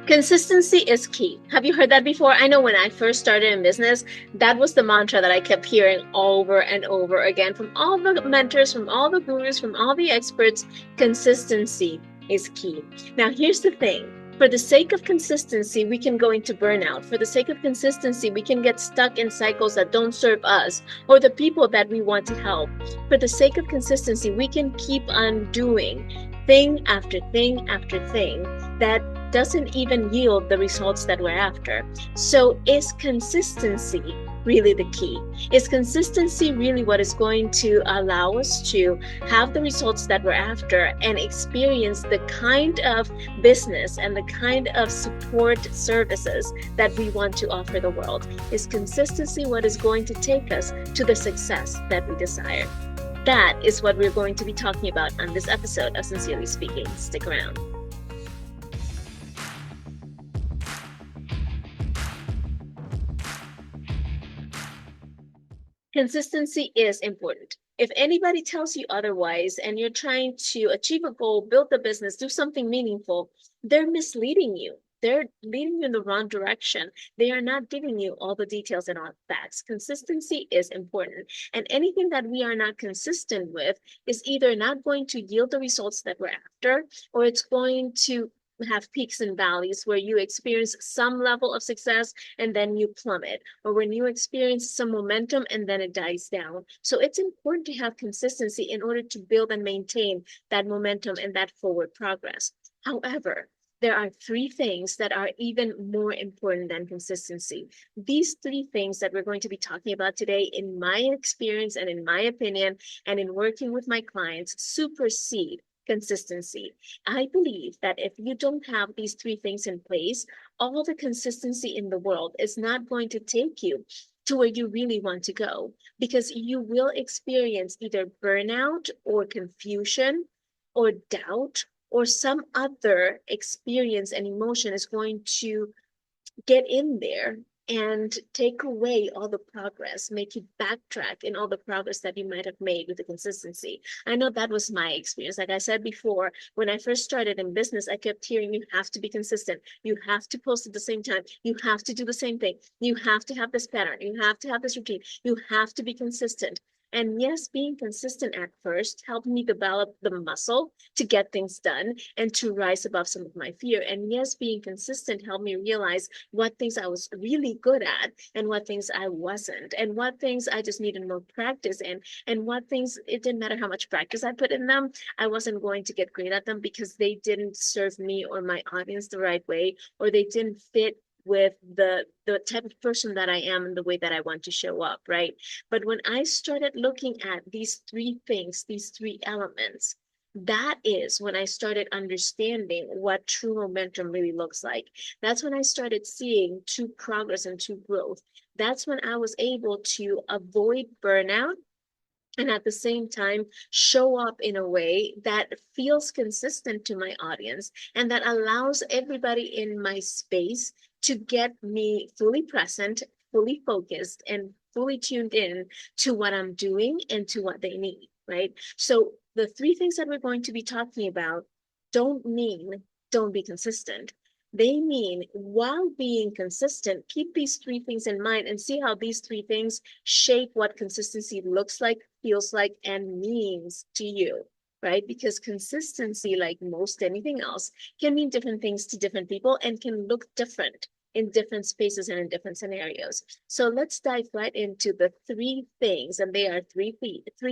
Consistency is key. Have you heard that before? I know when I first started in business, that was the mantra that I kept hearing over and over again from all the mentors, from all the gurus, from all the experts. Consistency is key. Now, here's the thing. For the sake of consistency, we can go into burnout. For the sake of consistency, we can get stuck in cycles that don't serve us or the people that we want to help. For the sake of consistency, we can keep on doing thing after thing after thing that doesn't even yield the results that we're after. So, is consistency really the key? Is consistency really what is going to allow us to have the results that we're after and experience the kind of business and the kind of support services that we want to offer the world? Is consistency what is going to take us to the success that we desire? That is what we're going to be talking about on this episode of Sincerely Speaking. Stick around. Consistency is important. If anybody tells you otherwise and you're trying to achieve a goal, build a business, do something meaningful, they're misleading you. They're leading you in the wrong direction. They are not giving you all the details and all the facts. Consistency is important. And anything that we are not consistent with is either not going to yield the results that we're after, or it's going to have peaks and valleys where you experience some level of success and then you plummet, or when you experience some momentum and then it dies down. So it's important to have consistency in order to build and maintain that momentum and that forward progress. However, there are three things that are even more important than consistency. These three things that we're going to be talking about today, in my experience and in my opinion, and in working with my clients, supersede consistency. I believe that if you don't have these three things in place, all the consistency in the world is not going to take you to where you really want to go, because you will experience either burnout or confusion or doubt or some other experience and emotion is going to get in there and take away all the progress, make you backtrack in all the progress that you might have made with the consistency. I know that was my experience. Like I said before, when I first started in business, I kept hearing you have to be consistent. You have to post at the same time. You have to do the same thing. You have to have this pattern. You have to have this routine. You have to be consistent. And yes, being consistent at first helped me develop the muscle to get things done and to rise above some of my fear. And yes, being consistent helped me realize what things I was really good at and what things I wasn't, and what things I just needed more practice in, and what things it didn't matter how much practice I put in them, I wasn't going to get great at them because they didn't serve me or my audience the right way, or they didn't fit with the type of person that I am and the way that I want to show up, right? But when I started looking at these three things, these three elements, that is when I started understanding what true momentum really looks like. That's when I started seeing true progress and true growth. That's when I was able to avoid burnout and at the same time show up in a way that feels consistent to my audience and that allows everybody in my space to get me fully present, fully focused, and fully tuned in to what I'm doing and to what they need, right? So the three things that we're going to be talking about don't mean don't be consistent. They mean while being consistent, keep these three things in mind and see how these three things shape what consistency looks like, feels like, and means to you, right? Because consistency, like most anything else, can mean different things to different people and can look different in different spaces and in different scenarios. So let's dive right into the three things, and they are three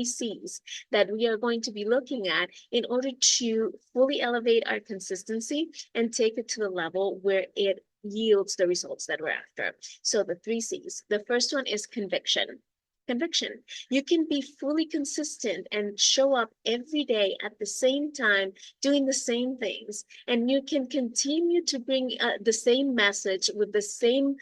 C's that we are going to be looking at in order to fully elevate our consistency and take it to the level where it yields the results that we're after. So the three C's. The first one is conviction. Conviction. You can be fully consistent and show up every day at the same time, doing the same things, and you can continue to bring the same message with the same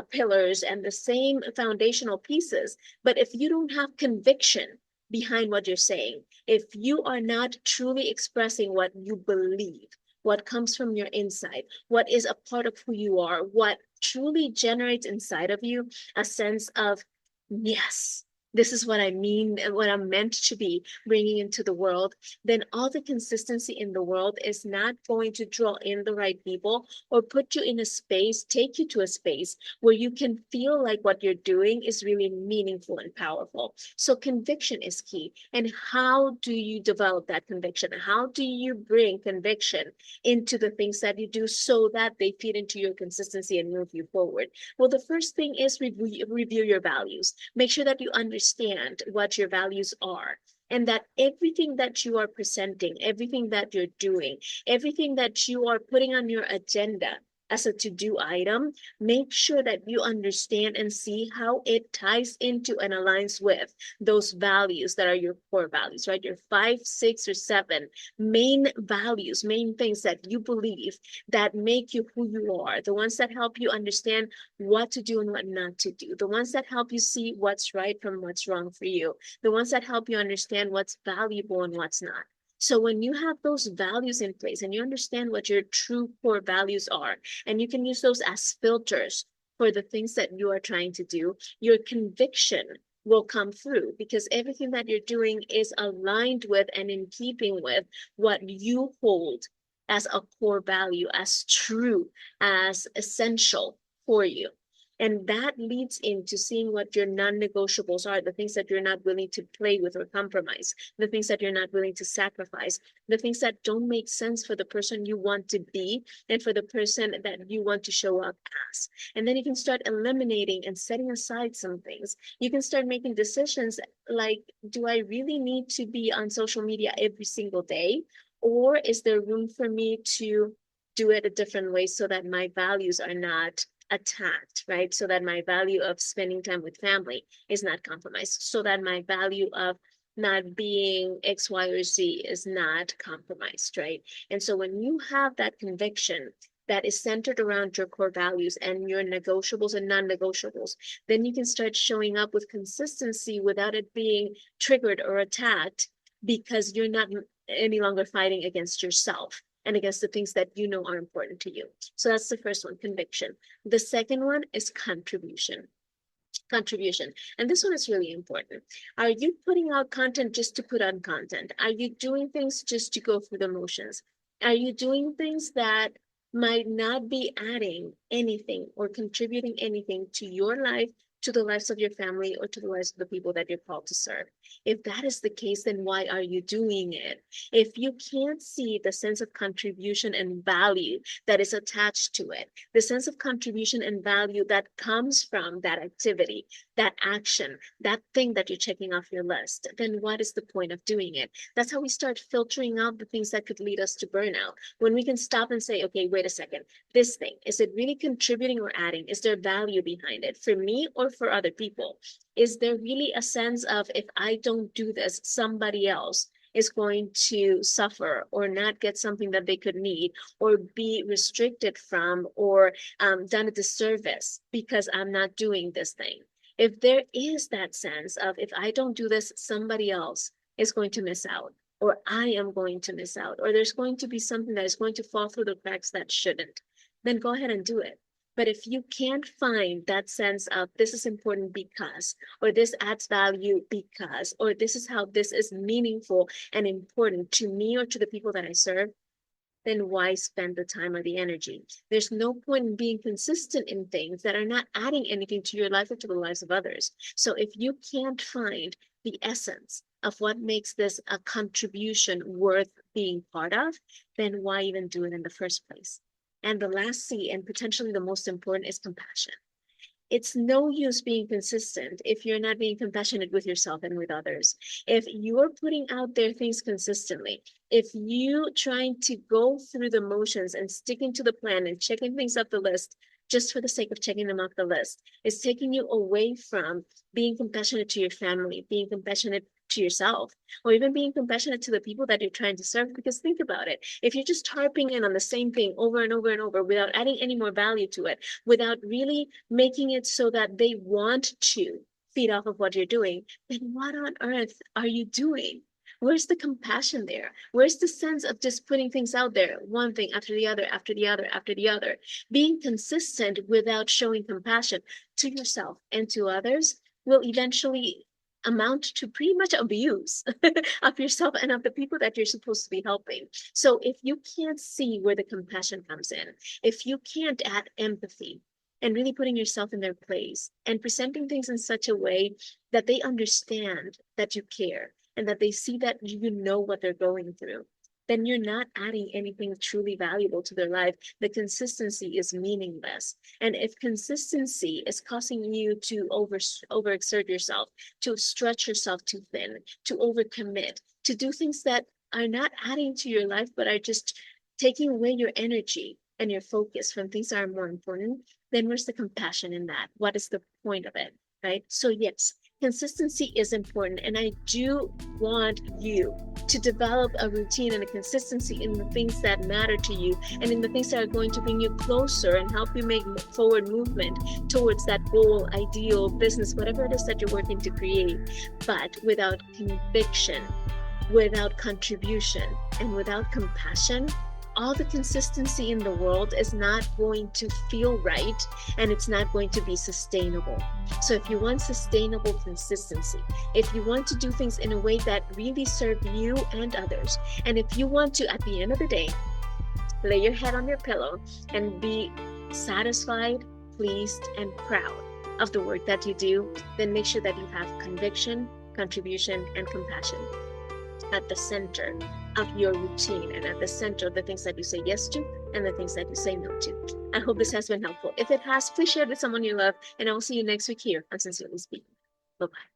pillars and the same foundational pieces. But if you don't have conviction behind what you're saying, if you are not truly expressing what you believe, what comes from your inside, what is a part of who you are, what truly generates inside of you a sense of yes, this is what I mean and what I'm meant to be bringing into the world, then all the consistency in the world is not going to draw in the right people or put you in a space, take you to a space where you can feel like what you're doing is really meaningful and powerful. So conviction is key. And how do you develop that conviction? How do you bring conviction into the things that you do so that they feed into your consistency and move you forward? Well, the first thing is review your values. Make sure that you understand what your values are and that everything that you are presenting, everything that you're doing, everything that you are putting on your agenda as a to-do item, make sure that you understand and see how it ties into and aligns with those values that are your core values, right? Your 5, 6, or 7 main values, main things that you believe that make you who you are, the ones that help you understand what to do and what not to do, the ones that help you see what's right from what's wrong for you, the ones that help you understand what's valuable and what's not. So when you have those values in place and you understand what your true core values are, and you can use those as filters for the things that you are trying to do, your conviction will come through because everything that you're doing is aligned with and in keeping with what you hold as a core value, as true, as essential for you. And that leads into seeing what your non-negotiables are, the things that you're not willing to play with or compromise, the things that you're not willing to sacrifice, the things that don't make sense for the person you want to be and for the person that you want to show up as. And then you can start eliminating and setting aside some things. You can start making decisions like, do I really need to be on social media every single day? Or is there room for me to do it a different way so that my values are not attacked, right? So that my value of spending time with family is not compromised, so that my value of not being X, Y, or Z is not compromised, right? And so when you have that conviction that is centered around your core values and your negotiables and non-negotiables, then you can start showing up with consistency without it being triggered or attacked because you're not any longer fighting against yourself and against the things that you know are important to you. So that's the first one, conviction. The second one is contribution. Contribution. And this one is really important. Are you putting out content just to put out content? Are you doing things just to go through the motions? Are you doing things that might not be adding anything or contributing anything to your life, to the lives of your family, or to the lives of the people that you're called to serve? If that is the case, then why are you doing it? If you can't see the sense of contribution and value that is attached to it, the sense of contribution and value that comes from that activity, that action, that thing that you're checking off your list, then what is the point of doing it? That's how we start filtering out the things that could lead us to burnout. When we can stop and say, okay, wait a second, this thing, is it really contributing or adding? Is there value behind it for me or for other people? Is there really a sense of if I don't do this, somebody else is going to suffer or not get something that they could need or be restricted from or done a disservice because I'm not doing this thing? If there is that sense of if I don't do this, somebody else is going to miss out or I am going to miss out or there's going to be something that is going to fall through the cracks that shouldn't, then go ahead and do it. But if you can't find that sense of this is important because, or this adds value because, or this is how this is meaningful and important to me or to the people that I serve, then why spend the time or the energy? There's no point in being consistent in things that are not adding anything to your life or to the lives of others. So if you can't find the essence of what makes this a contribution worth being part of, then why even do it in the first place? And the last C, and potentially the most important, is compassion. It's no use being consistent if you're not being compassionate with yourself and with others. If you're putting out there things consistently, if you trying to go through the motions and sticking to the plan and checking things off the list just for the sake of checking them off the list is taking you away from being compassionate to your family, being compassionate to yourself, or even being compassionate to the people that you're trying to serve. Because think about it, if you're just harping in on the same thing over and over and over without adding any more value to it, without really making it so that they want to feed off of what you're doing, then what on earth are you doing? Where's the compassion there? Where's the sense of just putting things out there, one thing after the other, after the other, after the other? Being consistent without showing compassion to yourself and to others will eventually amount to pretty much abuse of yourself and of the people that you're supposed to be helping. So if you can't see where the compassion comes in, if you can't add empathy and really putting yourself in their place and presenting things in such a way that they understand that you care and that they see that you know what they're going through, then you're not adding anything truly valuable to their life. The consistency is meaningless. And if consistency is causing you to overexert yourself, to stretch yourself too thin, to overcommit, to do things that are not adding to your life, but are just taking away your energy and your focus from things that are more important, then where's the compassion in that? What is the point of it? Right? So yes, consistency is important. And I do want you to develop a routine and a consistency in the things that matter to you and in the things that are going to bring you closer and help you make forward movement towards that goal, ideal, business, whatever it is that you're working to create. But without conviction, without contribution, and without compassion, all the consistency in the world is not going to feel right, and it's not going to be sustainable. So if you want sustainable consistency, if you want to do things in a way that really serve you and others, and if you want to, at the end of the day, lay your head on your pillow and be satisfied, pleased, and proud of the work that you do, then make sure that you have conviction, contribution, and compassion at the center of your routine and at the center of the things that you say yes to and the things that you say no to. I hope this has been helpful. If it has, please share it with someone you love, and I will see you next week here on Sincerely Speaking. Bye-bye.